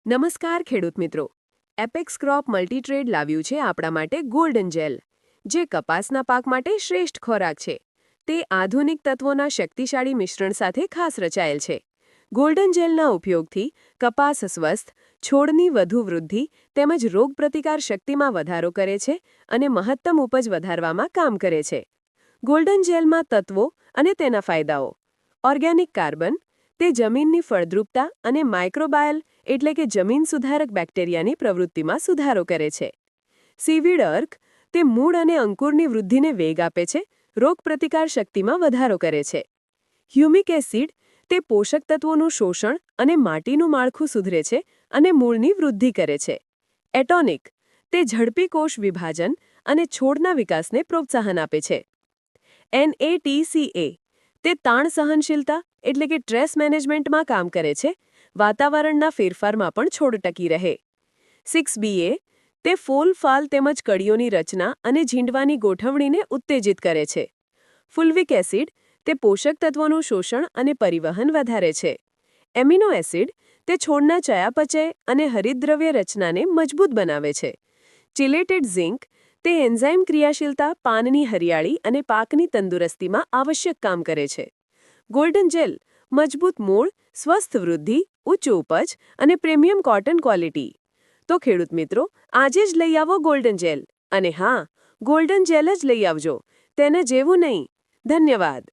નમસ્કાર ખેડૂત મિત્રો. એપેક્સ ક્રોપ મલ્ટીટ્રેડ લાવ્યું છે આપણા માટે ગોલ્ડન જેલ, જે કપાસના પાક માટે શ્રેષ્ઠ ખોરાક છે. તે આધુનિક તત્વોના શક્તિશાળી મિશ્રણ સાથે ખાસ રચાયેલ છે. ગોલ્ડન જેલના ઉપયોગથી કપાસ સ્વસ્થ, છોડની વધુ વૃદ્ધિ તેમજ રોગપ્રતિકાર શક્તિમાં વધારો કરે છે અને મહત્તમ ઉપજ વધારવામાં કામ કરે છે. ગોલ્ડન જેલમાં તત્વો અને તેના ફાયદાઓ. ઓર્ગેનિક કાર્બન, તે જમીનની ફળદ્રુપતા અને માઇક્રોબાયલ એટલે કે જમીન સુધારક બેક્ટેરિયાની પ્રવૃત્તિમાં સુધારો કરે છે. સીવીડ અર્ક, તે મૂળ અને અંકુરની વૃદ્ધિને વેગ આપે છે, રોગપ્રતિકાર શક્તિમાં વધારો કરે છે. હ્યુમિક એસિડ, તે પોષક તત્વોનું શોષણ અને માટીનું માળખું સુધરે છે અને મૂળની વૃદ્ધિ કરે છે. એટોનિક, તે ઝડપી કોષ વિભાજન અને છોડના વિકાસને પ્રોત્સાહન આપે છે. NATCA, તે તાણ સહનશીલતા એટલે કે સ્ટ્રેસ મેનેજમેન્ટમાં કામ કરે છે, વાતાવરણના ફેરફારમાં પણ છોડ ટકી રહે. 6BA, તે ફૂલ ફાલ તેમજ કળીઓની રચના અને ઝીંડવાની ગોઠવણીને ઉત્તેજિત કરે છે. ફુલ્વિક એસિડ, તે પોષક તત્વોનું શોષણ અને પરિવહન વધારે છે. એમિનો એસિડ, તે છોડના ચયાપચય અને હરિતદ્રવ્ય રચનાને મજબૂત બનાવે છે. ચિલેટેડ ઝિંક, તે એન્ઝાઇમ ક્રિયાશીલતા પાનની હરિયાળી અને પાકની તંદુરસ્તીમાં આવશ્યક કામ કરે છે. ગોલ્ડન જેલ, મજબૂત મૂળ, સ્વસ્થ વૃદ્ધિ, ઉચ્ચ ઉપજ અને પ્રીમિયમ કોટન ક્વોલિટી. તો ખેડૂત મિત્રો, આજે જ લઈ આવો ગોલ્ડન જેલ. અને હા, ગોલ્ડન જેલ જ લઈ આવજો, તેને જેવું નહીં. ધન્યવાદ.